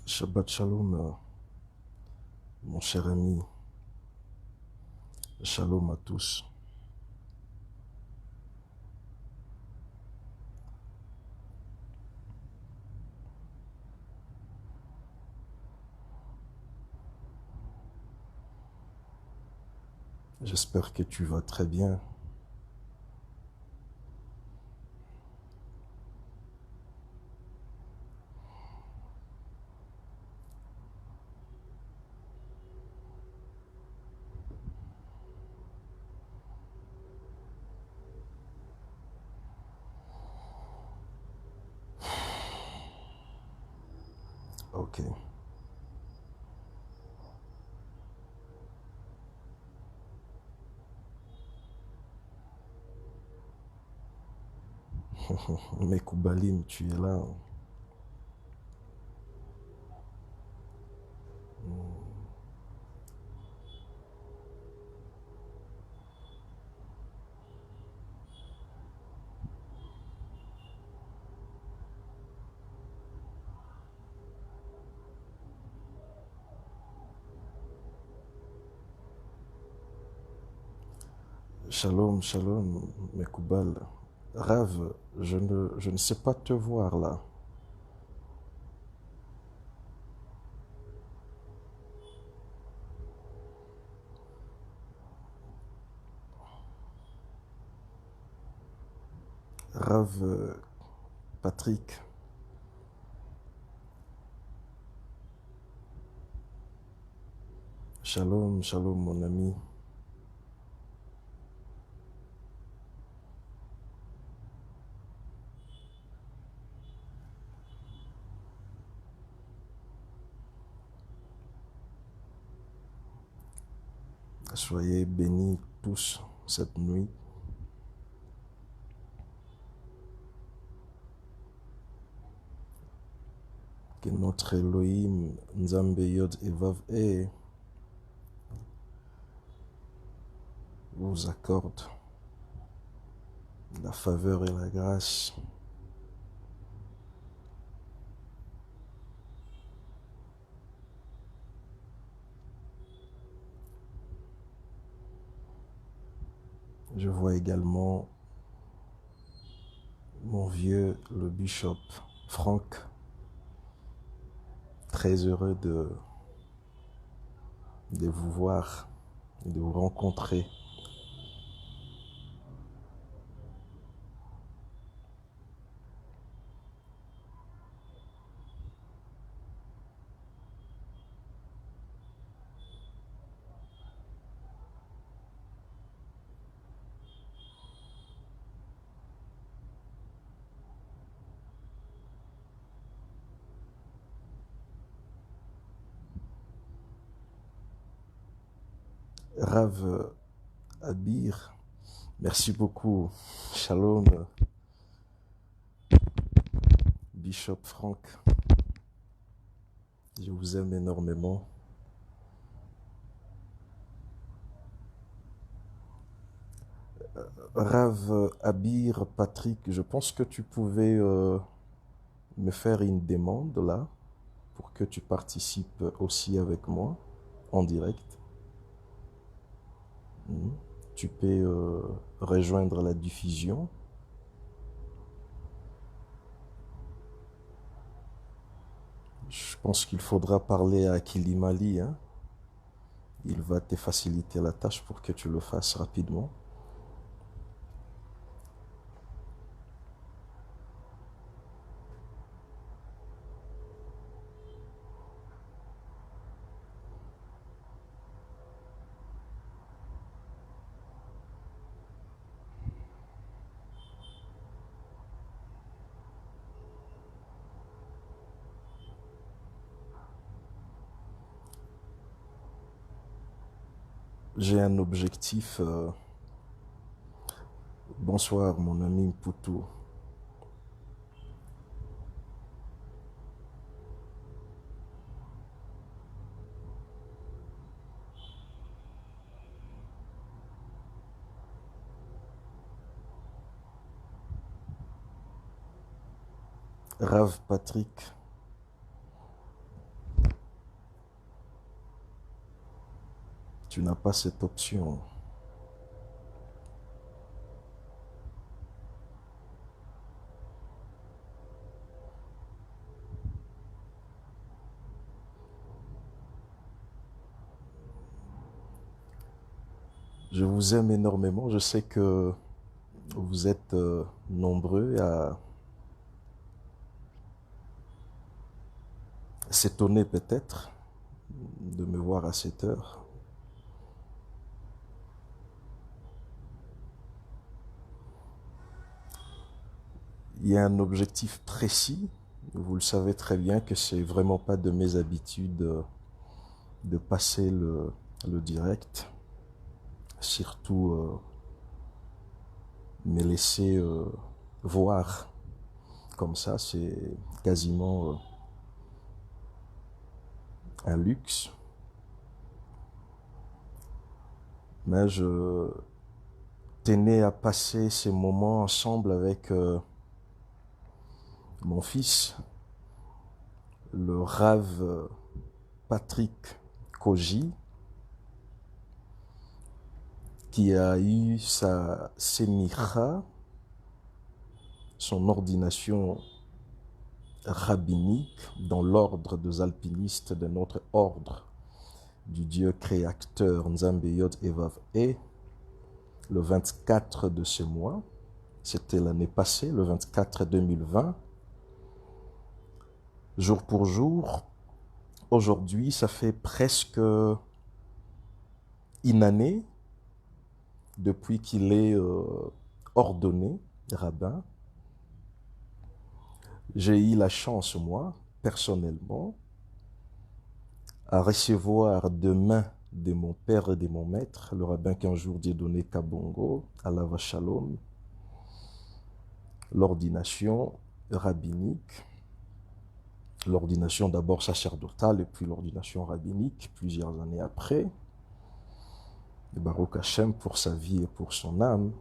Shabbat Shalom, mon cher ami. Shalom à tous. J'espère que tu vas très bien. Ok. Mekoubalim, tu es là. Shalom, shalom, Mekoubal. Rav, je ne sais pas te voir là. Rav Patrick. Shalom, shalom, mon ami. Soyez bénis tous cette nuit. Que notre Elohim, Nzambe Yod et Vav vous accorde la faveur et la grâce. Je vois également mon vieux, le bishop Franck, très heureux de vous voir, de vous rencontrer. Rav Abir, merci beaucoup. Shalom, bishop Franck, je vous aime énormément. Rav Abir, Patrick, je pense que tu pouvais me faire une demande là pour que tu participes aussi avec moi en direct. Tu peux rejoindre la diffusion. Je pense qu'il faudra parler à Kilimali, hein. Il va te faciliter la tâche pour que tu le fasses rapidement. J'ai un objectif. Bonsoir mon ami Poutou. Rav Patrick. Tu n'as pas cette option. Je vous aime énormément. Je sais que vous êtes nombreux à s'étonner peut-être de me voir à cette heure. Il y a un objectif précis. Vous le savez très bien que c'est vraiment pas de mes habitudes de passer le direct. Surtout me laisser voir comme ça, c'est quasiment un luxe. Mais je tenais à passer ces moments ensemble avec mon fils, le Rav Patrick Koji, qui a eu sa sémicha, son ordination rabbinique dans l'ordre des alpinistes de notre ordre du Dieu créateur Nzambe Yod Evav E, le 24 de ce mois. C'était l'année passée, le 24 2020. Jour pour jour, aujourd'hui, ça fait presque une année depuis qu'il est ordonné rabbin. J'ai eu la chance, moi, personnellement, à recevoir de main de mon père et de mon maître, le rabbin qu'un jour Dieudonné Kabongo, Alava Shalom, l'ordination rabbinique, l'ordination d'abord sacerdotale et puis l'ordination rabbinique plusieurs années après. Et Baruch Hashem pour sa vie et pour son âme.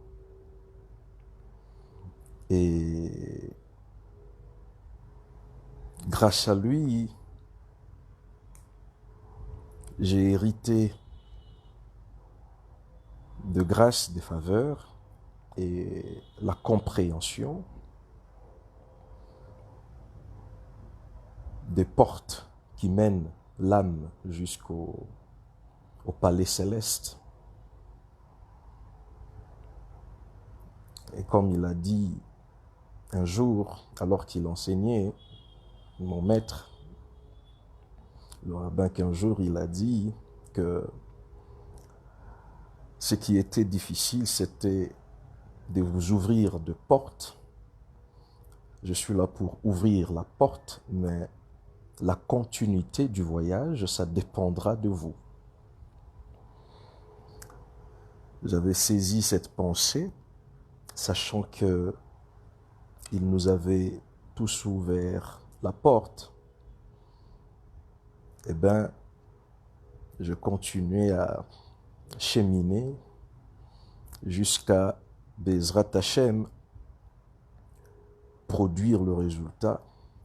Et grâce à lui, j'ai hérité de grâce, des faveurs et la compréhension des portes qui mènent l'âme jusqu'au palais céleste. Et comme il a dit un jour, alors qu'il enseignait, mon maître, le rabbin, qu'un jour il a dit que ce qui était difficile, c'était de vous ouvrir de portes. Je suis là pour ouvrir la porte, mais la continuité du voyage, ça dépendra de vous. J'avais saisi cette pensée, sachant que il nous avait tous ouvert la porte. Eh bien, je continuais à cheminer jusqu'à Bezrat Hashem produire le résultat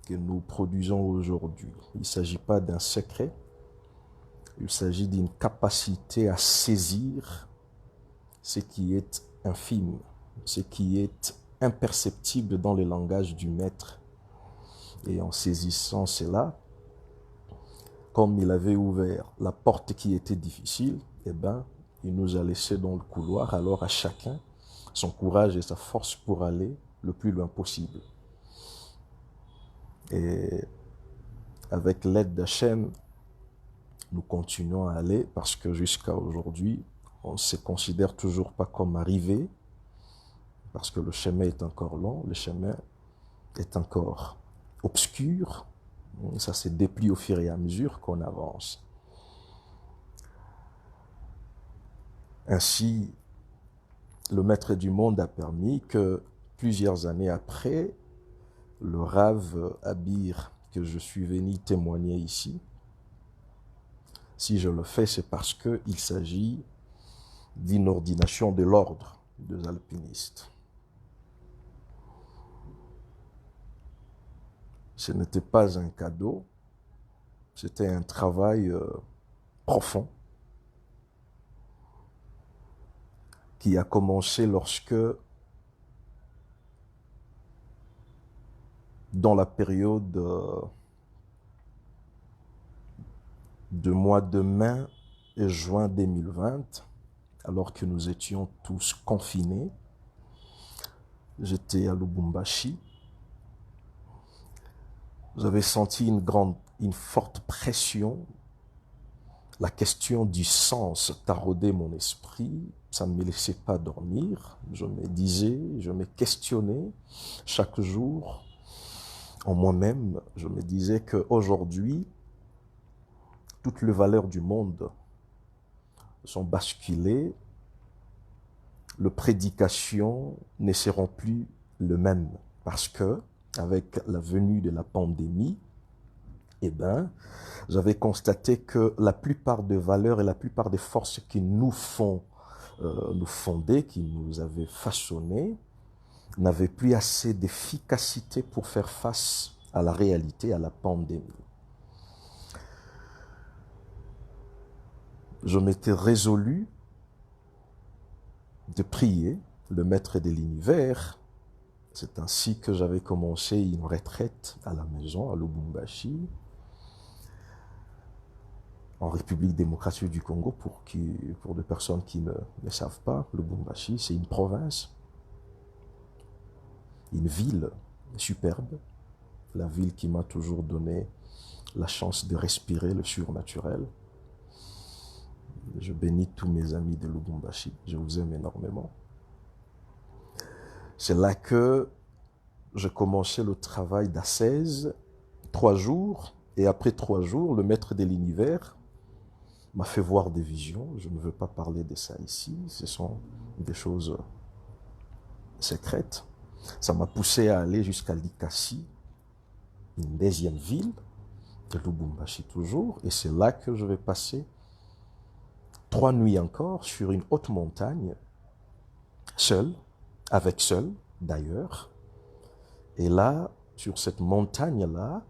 que nous produisons aujourd'hui. Il ne s'agit pas d'un secret, il s'agit d'une capacité à saisir ce qui est infime, ce qui est imperceptible dans le langage du maître. Et en saisissant cela, comme il avait ouvert la porte qui était difficile, eh ben, il nous a laissé dans le couloir, alors à chacun son courage et sa force pour aller le plus loin possible. Et avec l'aide d'Hachem, nous continuons à aller parce que jusqu'à aujourd'hui, on ne se considère toujours pas comme arrivé parce que le chemin est encore long, le chemin est encore obscur. Ça se déplie au fur et à mesure qu'on avance. Ainsi, le maître du monde a permis que plusieurs années après, le Rav Abir que je suis venu témoigner ici, si je le fais, c'est parce qu'il s'agit d'une ordination de l'ordre des alpinistes. Ce n'était pas un cadeau, c'était un travail profond qui a commencé lorsque, dans la période de mois de mai et juin 2020, alors que nous étions tous confinés, j'étais à Lubumbashi. J'avais senti une forte pression. La question du sens taraudait mon esprit. Ça ne me laissait pas dormir. Je me disais, je me questionnais chaque jour en moi-même. Je me disais qu'aujourd'hui, toutes les valeurs du monde sont basculées. Les prédications ne seront plus les mêmes parce que, avec la venue de la pandémie, eh ben, j'avais constaté que la plupart des valeurs et la plupart des forces qui nous font nous fonder, qui nous avaient façonnés, n'avaient plus assez d'efficacité pour faire face à la réalité, à la pandémie. Je m'étais résolu de prier le maître de l'univers. C'est ainsi que j'avais commencé une retraite à la maison, à Lubumbashi, en République démocratique du Congo, pour des personnes qui ne savent pas. Lubumbashi, c'est une province, une ville superbe, la ville qui m'a toujours donné la chance de respirer le surnaturel. Je bénis tous mes amis de Lubumbashi, je vous aime énormément. C'est là que j'ai commencé le travail d'ascèse, 3 jours, et après 3 jours, le maître de l'univers m'a fait voir des visions. Je ne veux pas parler de ça ici, ce sont des choses secrètes. Ça m'a poussé à aller jusqu'à Likasi, une deuxième ville de Lubumbashi toujours, et c'est là que je vais passer 3 nuits encore sur une haute montagne, seul, avec seul d'ailleurs. Et là, sur cette montagne-là,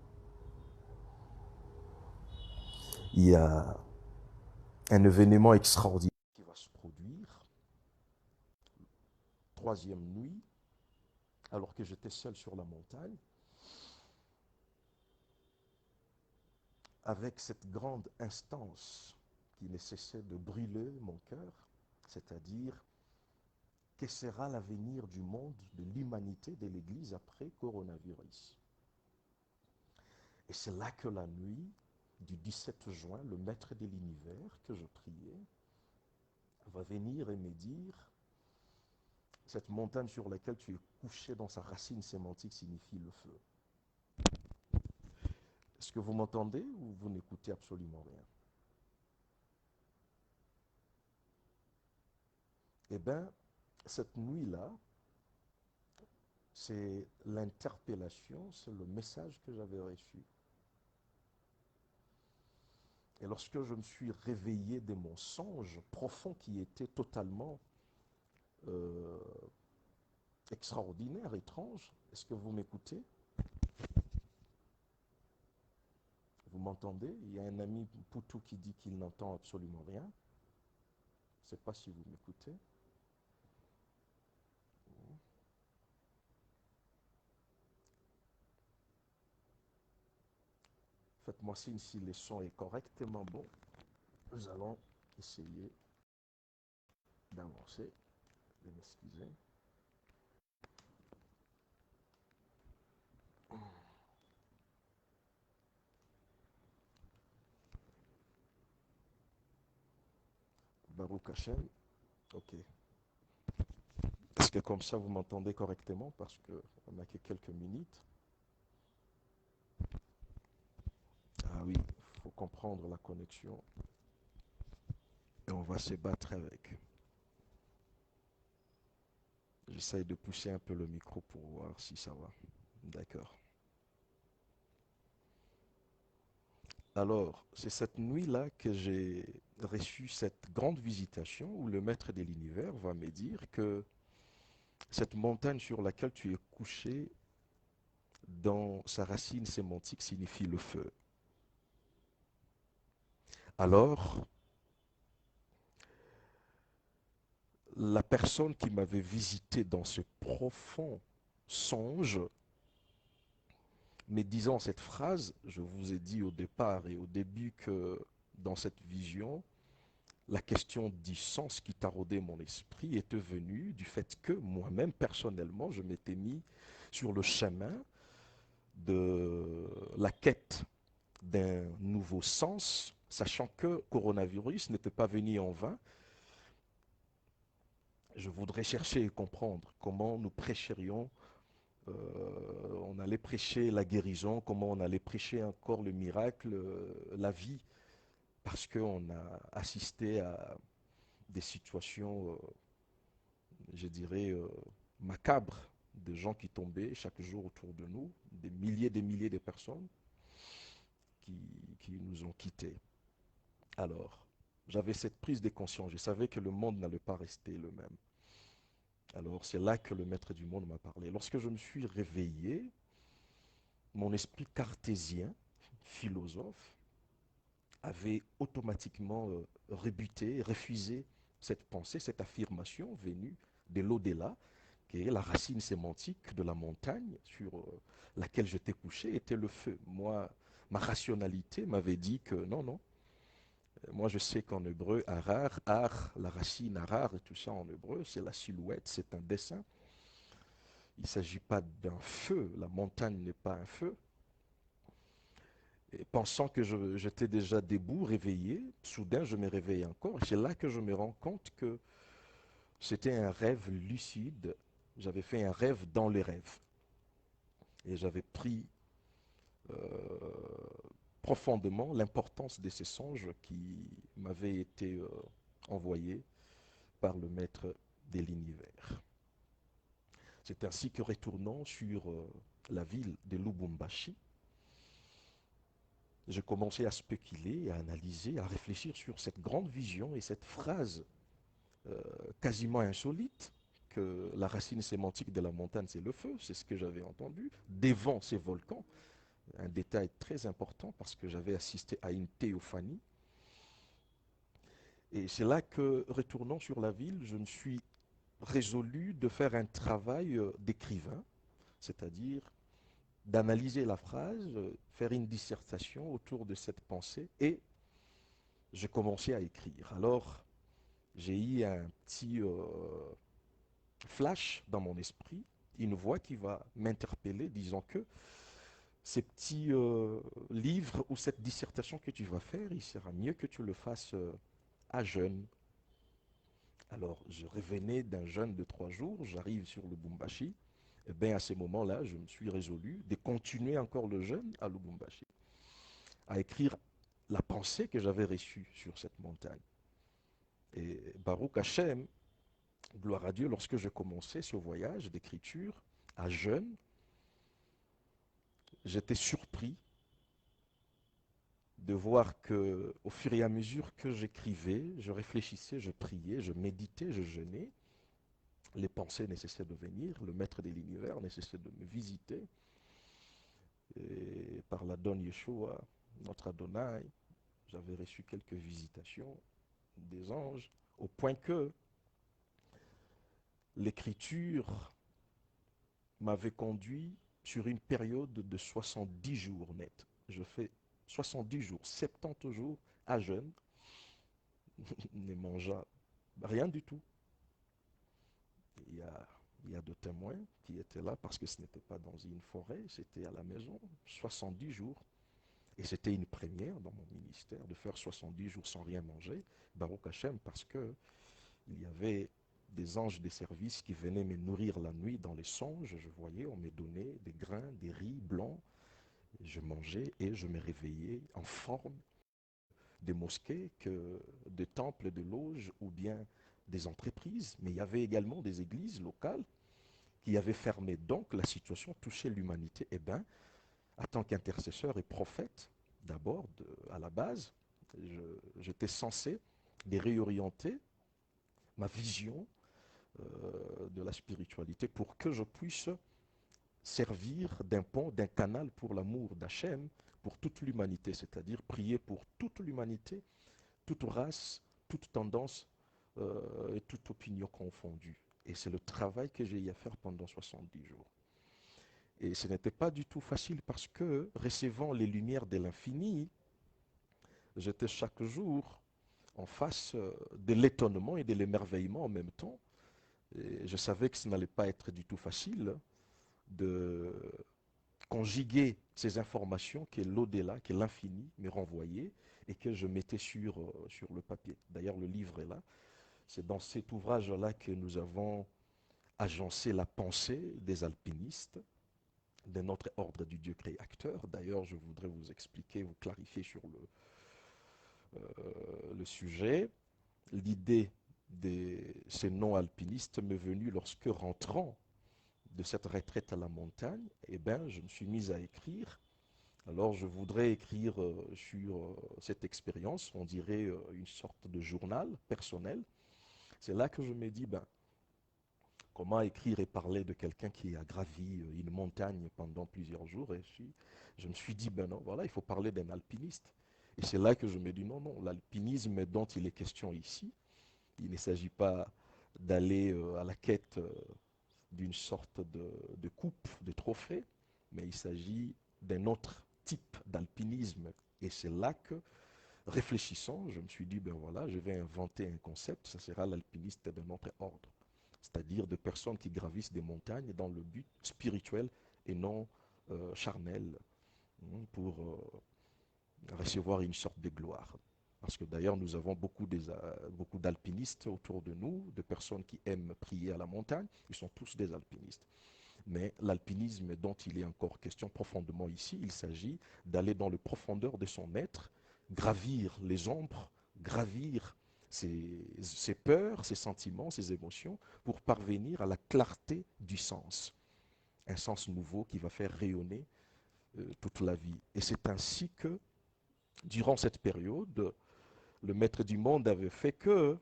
il y a un événement extraordinaire qui va se produire. 3e nuit, alors que j'étais seul sur la montagne, avec cette grande instance qui ne cessait de brûler mon cœur, c'est-à-dire, que sera l'avenir du monde, de l'humanité, de l'Église après coronavirus? Et c'est là que la nuit du 17 juin, le maître de l'univers que je priais va venir et me dire: cette montagne sur laquelle tu es couché dans sa racine sémantique signifie le feu. Est-ce que vous m'entendez ou vous n'écoutez absolument rien? Eh bien, cette nuit-là, c'est l'interpellation, c'est le message que j'avais reçu. Et lorsque je me suis réveillé de mon songe profond qui était totalement euh, extraordinaire, étrange, est-ce que vous m'écoutez? Vous m'entendez? Il y a un ami Poutou qui dit qu'il n'entend absolument rien. Je ne sais pas si vous m'écoutez. Faites-moi signe si le son est correctement bon. Nous allons essayer d'avancer. Veuillez m'excuser. Baruch Hashem. Ok. Est-ce que comme ça vous m'entendez correctement? Parce qu'on n'a que quelques minutes. Ah oui, il faut comprendre la connexion. Et on va se battre avec. J'essaye de pousser un peu le micro pour voir si ça va. D'accord. Alors, c'est cette nuit-là que j'ai reçu cette grande visitation où le maître de l'univers va me dire que cette montagne sur laquelle tu es couché, dans sa racine sémantique, signifie le feu. Alors, la personne qui m'avait visité dans ce profond songe, mais disant cette phrase, je vous ai dit au départ et au début que dans cette vision, la question du sens qui taraudait mon esprit était venue du fait que moi-même, personnellement, je m'étais mis sur le chemin de la quête d'un nouveau sens, sachant que coronavirus n'était pas venu en vain. Je voudrais chercher et comprendre comment nous prêcherions, on allait prêcher la guérison, comment on allait prêcher encore le miracle, la vie, parce qu'on a assisté à des situations, je dirais, macabres, de gens qui tombaient chaque jour autour de nous, des milliers de personnes qui, qui nous ont quittés. Alors, j'avais cette prise de conscience, je savais que le monde n'allait pas rester le même. Alors, c'est là que le maître du monde m'a parlé. Lorsque je me suis réveillé, mon esprit cartésien, philosophe, avait automatiquement rebuté, refusé cette pensée, cette affirmation venue de l'au-delà, qui est la racine sémantique de la montagne sur laquelle j'étais couché, était le feu. Moi, ma rationalité m'avait dit que non, non. Moi, je sais qu'en hébreu, arar, ar, la racine arar et tout ça en hébreu, c'est la silhouette, c'est un dessin. Il ne s'agit pas d'un feu, la montagne n'est pas un feu. Et pensant que j'étais déjà debout, réveillé, soudain je me réveille encore. Et c'est là que je me rends compte que c'était un rêve lucide. J'avais fait un rêve dans les rêves. Et j'avais pris profondément l'importance de ces songes qui m'avaient été envoyés par le maître de l'univers. C'est ainsi que retournant sur la ville de Lubumbashi, j'ai commencé à spéculer, à analyser, à réfléchir sur cette grande vision et cette phrase quasiment insolite que la racine sémantique de la montagne, c'est le feu, c'est ce que j'avais entendu. Devant ces volcans, un détail très important parce que j'avais assisté à une théophanie. Et c'est là que, retournant sur la ville, je me suis résolu de faire un travail d'écrivain, c'est-à-dire d'analyser la phrase, faire une dissertation autour de cette pensée et j'ai commencé à écrire. Alors, j'ai eu un petit flash dans mon esprit, une voix qui va m'interpeller disant que ces petits livres ou cette dissertation que tu vas faire, il sera mieux que tu le fasses à jeûne. Alors, je revenais d'un jeûne de 3 jours, j'arrive sur le Lubumbashi. Et bien à ce moment-là, je me suis résolu de continuer encore le jeûne à Lubumbashi, à écrire la pensée que j'avais reçue sur cette montagne. Et Baruch Hashem, gloire à Dieu, lorsque je commençais ce voyage d'écriture à jeûne, j'étais surpris de voir que, au fur et à mesure que j'écrivais, je réfléchissais, je priais, je méditais, je jeûnais, les pensées nécessaires de venir, le maître de l'univers nécessaire de me visiter, et par la donne Yeshua, notre Adonai, j'avais reçu quelques visitations des anges, au point que l'écriture m'avait conduit sur une période de 70 jours net. Je fais 70 jours, 70 jours à jeûne, ne mangeant rien du tout. Il y a, il y a de témoins qui étaient là parce que ce n'était pas dans une forêt, c'était à la maison, 70 jours. Et c'était une première dans mon ministère de faire 70 jours sans rien manger, Baruch Hashem, parce que il y avait des anges des services qui venaient me nourrir la nuit dans les songes. Je voyais, on me donnait des grains, des riz blancs. Je mangeais et je me réveillais en forme des mosquées, que des temples, de loges ou bien des entreprises. Mais il y avait également des églises locales qui avaient fermé. Donc la situation touchait l'humanité. Eh bien, en tant qu'intercesseur et prophète, d'abord, à la base, j'étais censé les réorienter ma vision de la spiritualité pour que je puisse servir d'un pont, d'un canal pour l'amour d'Hachem, pour toute l'humanité, c'est-à-dire prier pour toute l'humanité, toute race, toute tendance et toute opinion confondue. Et c'est le travail que j'ai eu à faire pendant 70 jours. Et ce n'était pas du tout facile parce que, recevant les lumières de l'infini, j'étais chaque jour en face de l'étonnement et de l'émerveillement en même temps. Et je savais que ce n'allait pas être du tout facile de conjuguer ces informations que l'au-delà, que l'infini me renvoyait et que je mettais sur le papier. D'ailleurs, le livre est là. C'est dans cet ouvrage-là que nous avons agencé la pensée des alpinistes, de notre ordre du Dieu créateur. D'ailleurs, je voudrais vous expliquer, vous clarifier sur le sujet. L'idée de ces non-alpinistes m'est venue lorsque, rentrant de cette retraite à la montagne, eh ben, je me suis mis à écrire. Alors, je voudrais écrire sur cette expérience, on dirait une sorte de journal personnel. C'est là que je me dis, ben, comment écrire et parler de quelqu'un qui a gravi une montagne pendant plusieurs jours. Et je me suis dit, ben non, voilà, il faut parler d'un alpiniste. Et c'est là que je me dis, non, non, l'alpinisme dont il est question ici, il ne s'agit pas d'aller à la quête d'une sorte de coupe, de trophée, mais il s'agit d'un autre type d'alpinisme. Et c'est là que, réfléchissant, je me suis dit, ben voilà, je vais inventer un concept, ça sera l'alpiniste d'un autre ordre. C'est-à-dire de personnes qui gravissent des montagnes dans le but spirituel et non charnel, pour recevoir une sorte de gloire. Parce que d'ailleurs, nous avons beaucoup d'alpinistes autour de nous, de personnes qui aiment prier à la montagne. Ils sont tous des alpinistes. Mais l'alpinisme dont il est encore question profondément ici, il s'agit d'aller dans le profondeur de son être, gravir les ombres, gravir ses peurs, ses sentiments, ses émotions, pour parvenir à la clarté du sens. Un sens nouveau qui va faire rayonner toute la vie. Et c'est ainsi que, durant cette période, le maître du monde avait fait que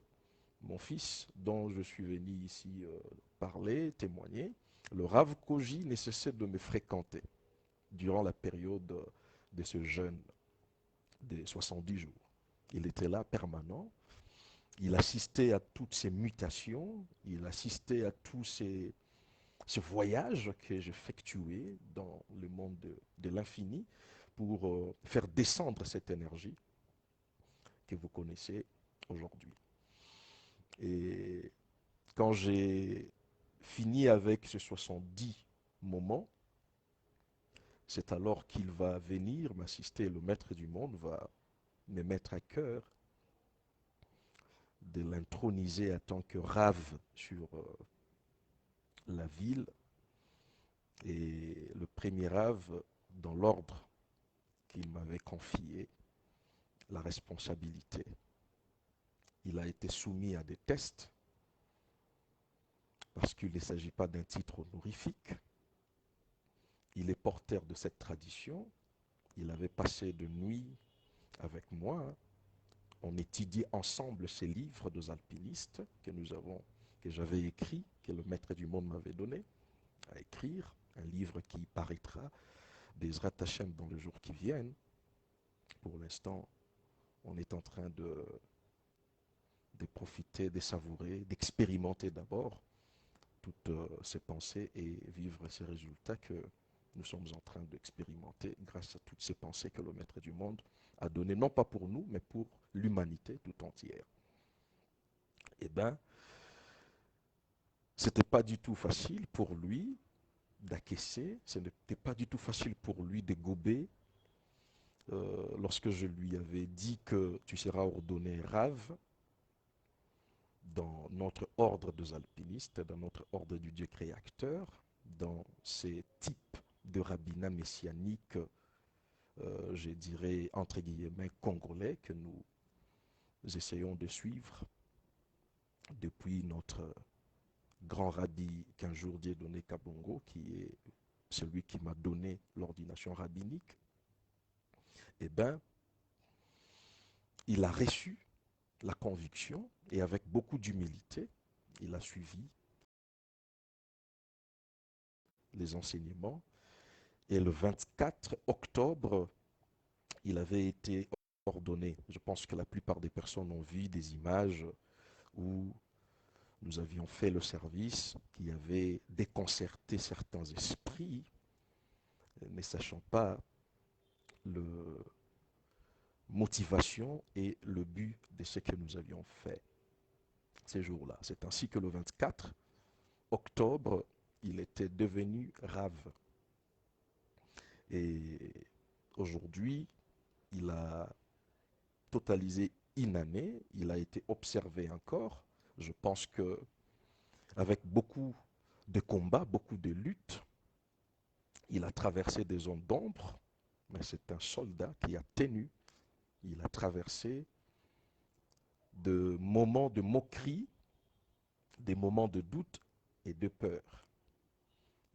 mon fils, dont je suis venu ici parler, témoigner, le Rav Koji ne cessait de me fréquenter durant la période de ce jeûne des 70 jours. Il était là permanent, il assistait à toutes ces mutations, il assistait à tous ces voyages que j'effectuais dans le monde de l'infini pour faire descendre cette énergie que vous connaissez aujourd'hui. Et quand j'ai fini avec ces 70 moments, c'est alors qu'il va venir m'assister, le maître du monde va me mettre à cœur de l'introniser en tant que rave sur la ville. Et le premier rave, dans l'ordre qu'il m'avait confié, la responsabilité. Il a été soumis à des tests parce qu'il ne s'agit pas d'un titre honorifique. Il est porteur de cette tradition. Il avait passé de nuit avec moi. On étudiait ensemble ces livres des alpinistes que j'avais écrits, que le maître du monde m'avait donné à écrire. Un livre qui paraîtra des Hashem dans les jours qui viennent. Pour l'instant, on est en train de profiter, de savourer, d'expérimenter d'abord toutes ces pensées et vivre ces résultats que nous sommes en train d'expérimenter grâce à toutes ces pensées que le Maître du monde a données, non pas pour nous, mais pour l'humanité tout entière. Eh bien, c'était pas du tout facile pour lui d'acquiescer, ce n'était pas du tout facile pour lui de gober. Lorsque je lui avais dit que tu seras ordonné rave dans notre ordre des alpinistes, dans notre ordre du Dieu créateur, dans ces types de rabbinat messianique, je dirais entre guillemets congolais, que nous essayons de suivre depuis notre grand rabbi qu'un jour Dieu donné Kabongo, qui est celui qui m'a donné l'ordination rabbinique. Eh bien, il a reçu la conviction et avec beaucoup d'humilité, il a suivi les enseignements. Et le 24 octobre, il avait été ordonné. Je pense que la plupart des personnes ont vu des images où nous avions fait le service qui avait déconcerté certains esprits, ne sachant pas le motivation et le but de ce que nous avions fait ces jours-là. C'est ainsi que le 24 octobre, il était devenu rave. Et aujourd'hui, il a totalisé une année, il a été observé encore. Je pense que avec beaucoup de combats, beaucoup de luttes, il a traversé des zones d'ombre, mais c'est un soldat qui a tenu. Il a traversé de moments de moquerie, des moments de doute et de peur.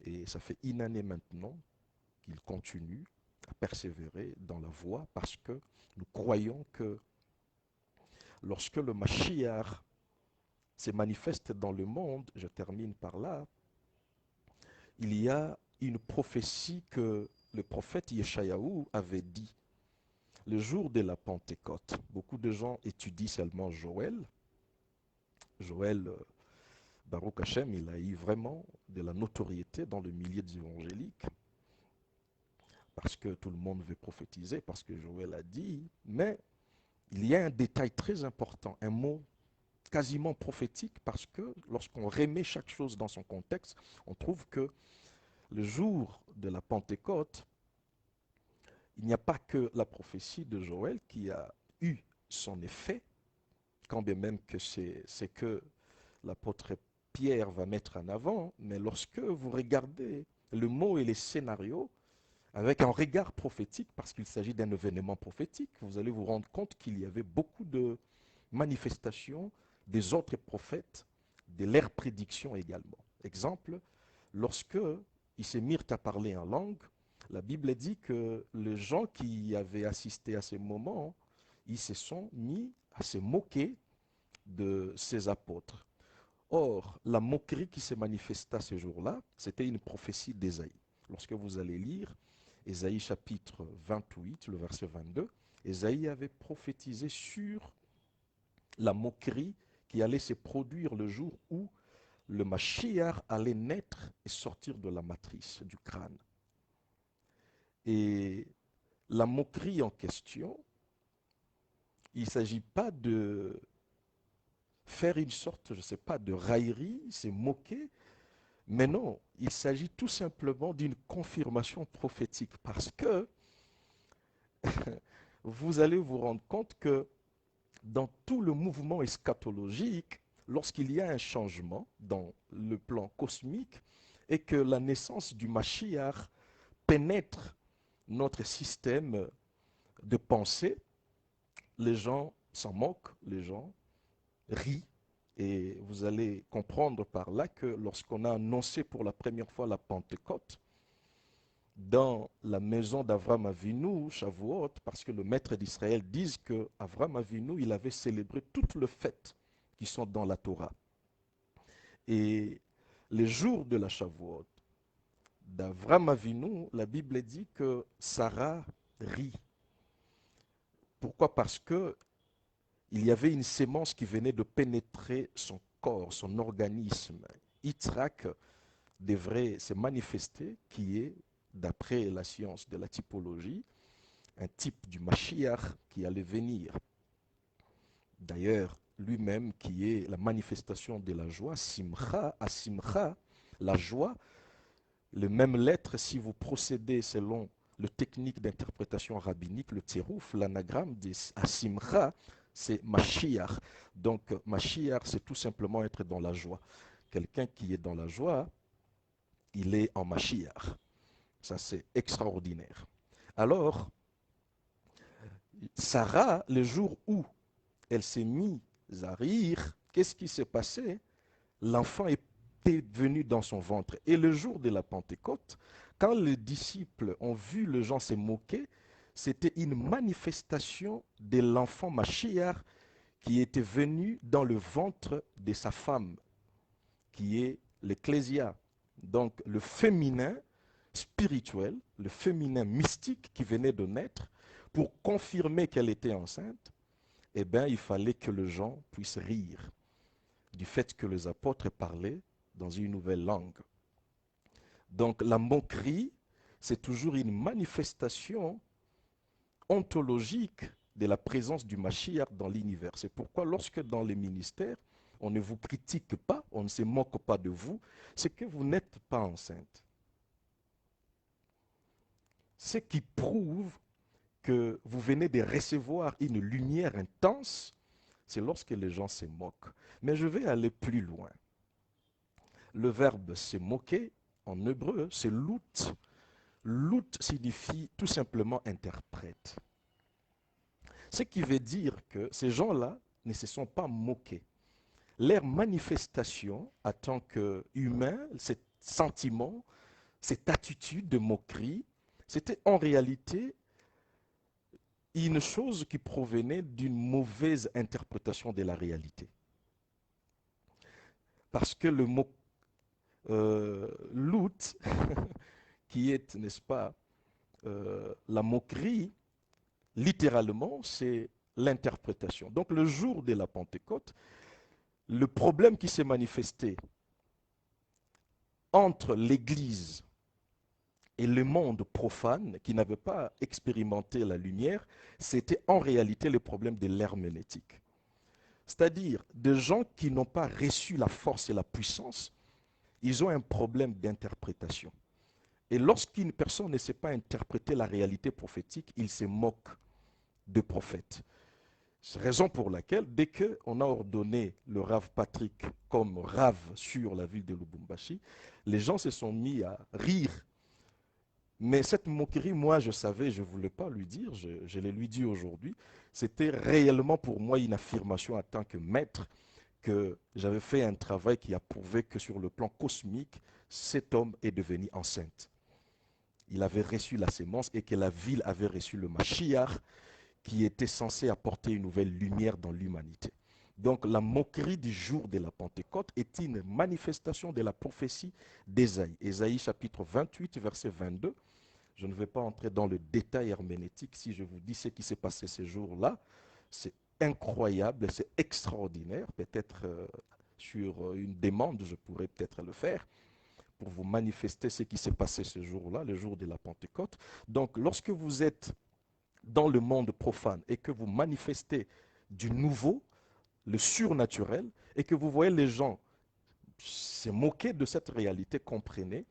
Et ça fait une année maintenant qu'il continue à persévérer dans la voie parce que nous croyons que lorsque le Mashiach se manifeste dans le monde, je termine par là, il y a une prophétie que le prophète Yeshayahu avait dit le jour de la Pentecôte. Beaucoup de gens étudient seulement Joël. Joël, Baruch Hashem, il a eu vraiment de la notoriété dans le milieu des évangéliques parce que tout le monde veut prophétiser, parce que Joël a dit, mais il y a un détail très important, un mot quasiment prophétique, parce que lorsqu'on remet chaque chose dans son contexte, on trouve que le jour de la Pentecôte, il n'y a pas que la prophétie de Joël qui a eu son effet, quand bien même que c'est ce que l'apôtre Pierre va mettre en avant, mais lorsque vous regardez le mot et les scénarios avec un regard prophétique, parce qu'il s'agit d'un événement prophétique, vous allez vous rendre compte qu'il y avait beaucoup de manifestations des autres prophètes, de leurs prédictions également. Exemple, lorsque ils se mirent à parler en langue, la Bible dit que les gens qui avaient assisté à ces moments, ils se sont mis à se moquer de ces apôtres. Or, la moquerie qui se manifesta ce jour-là, c'était une prophétie d'Ésaïe. Lorsque vous allez lire Ésaïe chapitre 28, le verset 22, Ésaïe avait prophétisé sur la moquerie qui allait se produire le jour où le Mashiach allait naître et sortir de la matrice, du crâne. Et la moquerie en question, il ne s'agit pas de faire une sorte, je ne sais pas, de raillerie, c'est moquer, mais non, il s'agit tout simplement d'une confirmation prophétique parce que vous allez vous rendre compte que dans tout le mouvement eschatologique, lorsqu'il y a un changement dans le plan cosmique et que la naissance du Mashiach pénètre notre système de pensée, les gens s'en moquent, les gens rient. Et vous allez comprendre par là que lorsqu'on a annoncé pour la première fois la Pentecôte, dans la maison d'Avram Avinu, Shavuot, parce que le maître d'Israël dit que Avram Avinu, il avait célébré toutes les fêtes qui sont dans la Torah. Et les jours de la Shavuot d'Avram Avinu, la Bible dit que Sarah rit. Pourquoi? Parce que il y avait une sémence qui venait de pénétrer son corps, son organisme. Yitzhak devrait se manifester, qui est, d'après la science de la typologie, un type du Mashiach qui allait venir. D'ailleurs, lui-même qui est la manifestation de la joie, Simcha, à Simcha, la joie, les mêmes lettres, si vous procédez selon le technique d'interprétation rabbinique, le tirouf, l'anagramme de Simcha, c'est Mashiach. Donc, Mashiach, c'est tout simplement être dans la joie. Quelqu'un qui est dans la joie, il est en Mashiach. Ça, c'est extraordinaire. Alors, Sarah, le jour où elle s'est mise à rire, qu'est-ce qui s'est passé? L'enfant était venu dans son ventre. Et le jour de la Pentecôte, quand les disciples ont vu les gens se moquer, c'était une manifestation de l'enfant Mashiach qui était venu dans le ventre de sa femme, qui est l'Ecclésia. Donc le féminin spirituel, le féminin mystique qui venait de naître, pour confirmer qu'elle était enceinte, eh bien, il fallait que les gens puissent rire. du fait que les apôtres parlaient dans une nouvelle langue. Donc la moquerie, c'est toujours une manifestation ontologique de la présence du Mashiach dans l'univers. C'est pourquoi lorsque dans les ministères, on ne vous critique pas, on ne se moque pas de vous, c'est que vous n'êtes pas enceinte. Ce qui prouve que vous venez de recevoir une lumière intense, c'est lorsque les gens se moquent. Mais je vais aller plus loin. Le verbe se moquer, en hébreu, c'est lout. Lout signifie tout simplement interprète. Ce qui veut dire que ces gens-là ne se sont pas moqués. Leur manifestation en tant qu'humains, ces sentiments, cette attitude de moquerie, c'était en réalité une chose qui provenait d'une mauvaise interprétation de la réalité. Parce que le mot lout, qui est, n'est-ce pas, la moquerie, littéralement, c'est l'interprétation. Donc le jour de la Pentecôte, le problème qui s'est manifesté entre l'Église et le monde profane, qui n'avait pas expérimenté la lumière, c'était en réalité le problème de l'herméneutique. C'est-à-dire des gens qui n'ont pas reçu la force et la puissance, ils ont un problème d'interprétation. Et lorsqu'une personne ne sait pas interpréter la réalité prophétique, il se moque de prophètes. C'est la raison pour laquelle, dès qu'on a ordonné le Rav Patrick comme Rav sur la ville de Lubumbashi, les gens se sont mis à rire. Mais cette moquerie, moi, je savais, je ne voulais pas lui dire, je l'ai lui dit aujourd'hui, c'était réellement pour moi une affirmation en tant que maître que j'avais fait un travail qui a prouvé que sur le plan cosmique, cet homme est devenu enceinte. Il avait reçu la sémence et que la ville avait reçu le Mashiach qui était censé apporter une nouvelle lumière dans l'humanité. Donc la moquerie du jour de la Pentecôte est une manifestation de la prophétie d'Ésaïe. Ésaïe chapitre 28, verset 22. Je ne vais pas entrer dans le détail herméneutique si je vous dis ce qui s'est passé ce jour-là. C'est incroyable, c'est extraordinaire. Peut-être sur une demande, je pourrais peut-être le faire pour vous manifester ce qui s'est passé ce jour-là, le jour de la Pentecôte. Donc lorsque vous êtes dans le monde profane et que vous manifestez du nouveau, le surnaturel, et que vous voyez les gens se moquer de cette réalité, comprenez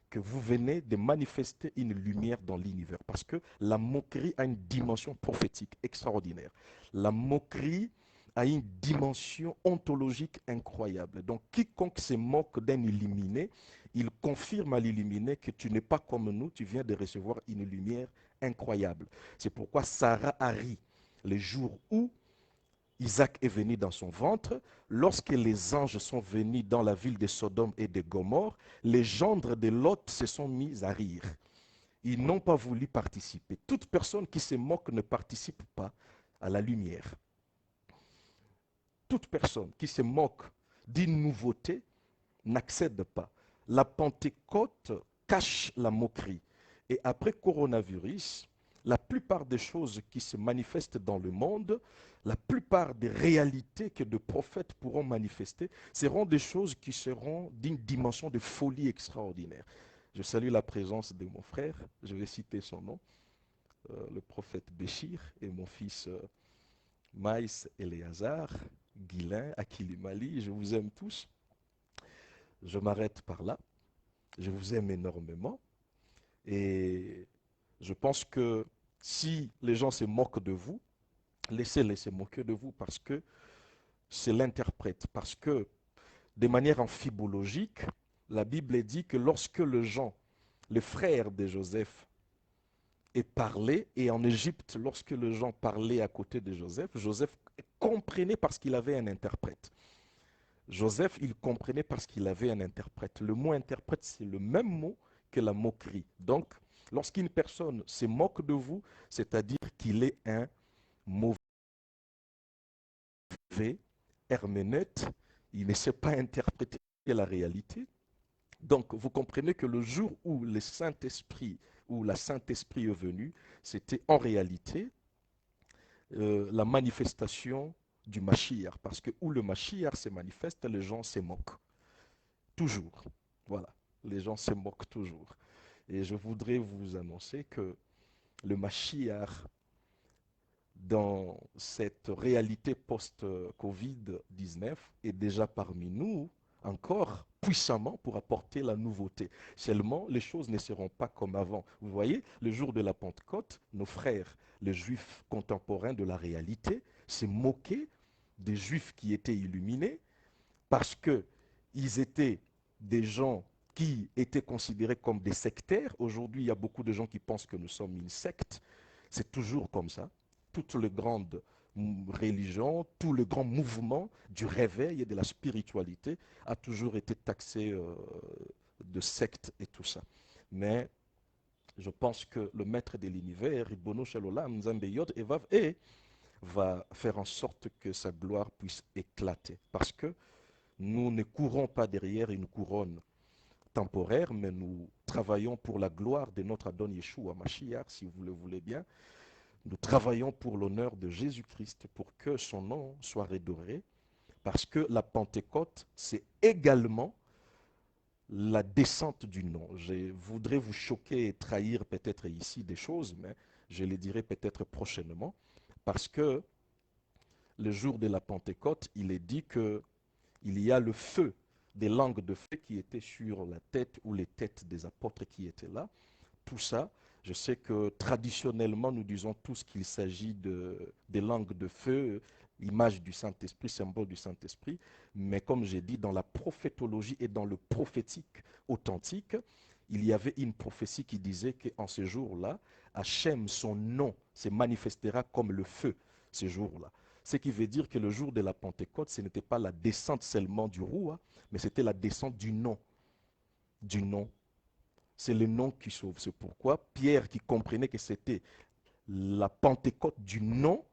que vous venez de manifester une lumière dans l'univers. Parce que la moquerie a une dimension prophétique extraordinaire. La moquerie a une dimension ontologique incroyable. Donc quiconque se moque d'un illuminé, il confirme à l'illuminé que tu n'es pas comme nous, tu viens de recevoir une lumière incroyable. C'est pourquoi Sarah a ri le jour où Isaac est venu dans son ventre. Lorsque les anges sont venus dans la ville de Sodome et de Gomorre, les gendres de Lot se sont mis à rire. Ils n'ont pas voulu participer. Toute personne qui se moque ne participe pas à la lumière. Toute personne qui se moque d'une nouveauté n'accède pas. La Pentecôte cache la moquerie. Et après coronavirus, la plupart des choses qui se manifestent dans le monde, la plupart des réalités que des prophètes pourront manifester, seront des choses qui seront d'une dimension de folie extraordinaire. Je salue la présence de mon frère, je vais citer son nom, le prophète Béchir, et mon fils Maïs Eleazar, Guilain, Akilimali, je vous aime tous. Je m'arrête par là. Je vous aime énormément. Et je pense que si les gens se moquent de vous, laissez-les se moquer de vous parce que c'est l'interprète. Parce que de manière amphibologique, la Bible dit que lorsque le frère de Joseph, est parlé, et en Égypte, lorsque les gens parlaient à côté de Joseph, Joseph comprenait parce qu'il avait un interprète. Joseph, il comprenait parce qu'il avait un interprète. Le mot interprète, c'est le même mot que la moquerie. Donc, lorsqu'une personne se moque de vous, c'est-à-dire qu'il est un mauvais herméneute, il ne sait pas interpréter la réalité. Donc, vous comprenez que le jour où le Saint-Esprit, où la Saint-Esprit est venu, c'était en réalité la manifestation du Mashiach. Parce que où le Mashiach se manifeste, les gens se moquent. Toujours. Voilà. Les gens se moquent toujours. Et je voudrais vous annoncer que le Mashiach, dans cette réalité post-Covid-19, est déjà parmi nous, encore puissamment pour apporter la nouveauté. Seulement, les choses ne seront pas comme avant. Vous voyez, le jour de la Pentecôte, nos frères, les juifs contemporains de la réalité, se moquaient des juifs qui étaient illuminés parce qu'ils étaient des gens qui étaient considérés comme des sectaires. Aujourd'hui, il y a beaucoup de gens qui pensent que nous sommes une secte. C'est toujours comme ça. Toutes les grandes religions, tout le grand mouvement du réveil et de la spiritualité a toujours été taxé de secte et tout ça. Mais je pense que le maître de l'univers, Ribono Shalolam, Nzambe Yod et Vav E, va faire en sorte que sa gloire puisse éclater. Parce que nous ne courons pas derrière une couronne temporaire, mais nous travaillons pour la gloire de notre Adon Yeshua Mashiach, si vous le voulez bien. Nous travaillons pour l'honneur de Jésus-Christ, pour que son nom soit redoré, parce que la Pentecôte, c'est également la descente du nom. Je voudrais vous choquer et trahir peut-être ici des choses, mais je les dirai peut-être prochainement, parce que le jour de la Pentecôte, il est dit que il y a le feu, des langues de feu qui étaient sur la tête ou les têtes des apôtres qui étaient là. Tout ça, je sais que traditionnellement, nous disons tous qu'il s'agit des langues de feu, image du Saint-Esprit, symbole du Saint-Esprit. Mais comme j'ai dit, dans la prophétologie et dans le prophétique authentique, il y avait une prophétie qui disait qu'en ce jour-là, Hachem, son nom, se manifestera comme le feu, ce jour-là. Ce qui veut dire que le jour de la Pentecôte, ce n'était pas la descente seulement du roi, mais c'était la descente du nom. Du nom. C'est le nom qui sauve. C'est pourquoi Pierre, qui comprenait que c'était la Pentecôte du nom,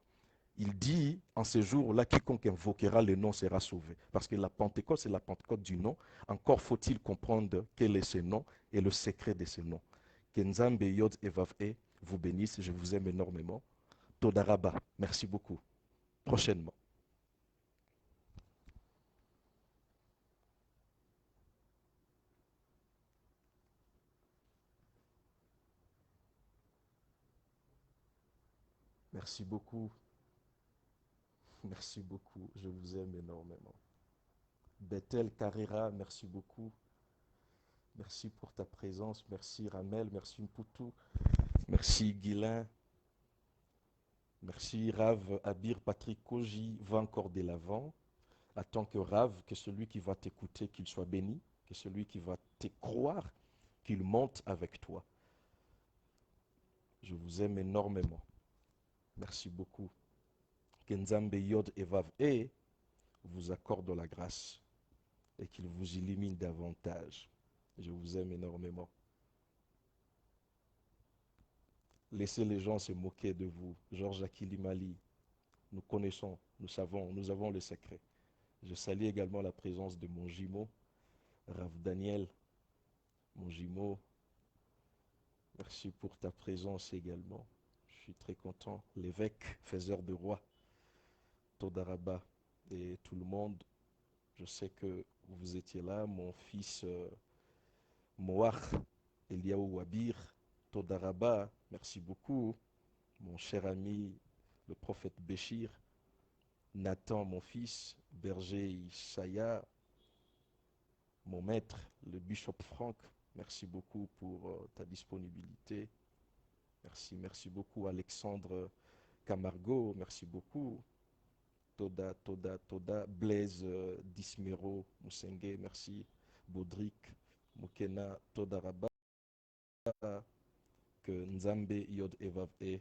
il dit en ce jour-là, quiconque invoquera le nom sera sauvé. Parce que la Pentecôte, c'est la Pentecôte du nom. Encore faut-il comprendre quel est ce nom et le secret de ce nom. Que Nzambe Yod Evav E vous bénisse. Je vous aime énormément. Todaraba. Merci beaucoup. Prochainement. Merci beaucoup. Merci beaucoup. Je vous aime énormément. Bethel Carrera, merci beaucoup. Merci pour ta présence. Merci Ramel. Merci Mputu. Merci Guilain. Merci Rav Abir Patrick Koji va encore de l'avant. Attends que Rav, que celui qui va t'écouter, qu'il soit béni. Que celui qui va te croire, qu'il monte avec toi. Je vous aime énormément. Merci beaucoup. Kenzambe Yod et Vav E vous accorde la grâce et qu'il vous illumine davantage. Je vous aime énormément. Laissez les gens se moquer de vous. Georges Akilimali, nous connaissons, nous savons, nous avons le secret. Je salue également la présence de mon jumeau, Rav Daniel, mon jumeau. Merci pour ta présence également. Je suis très content. L'évêque, faiseur de roi, Todaraba et tout le monde. Je sais que vous étiez là, mon fils Moach, Eliaou Wabir, Todaraba, merci beaucoup. Mon cher ami, le prophète Béchir, Nathan, mon fils, berger Ishaïa, mon maître, le bishop Franck, merci beaucoup pour ta disponibilité. Merci, merci beaucoup Alexandre Camargo, merci beaucoup. Toda, Toda, Toda, Blaise Dismero, Moussenge, merci. Baudric, Mukena, Todaraba, que Nzambe Yod Evav E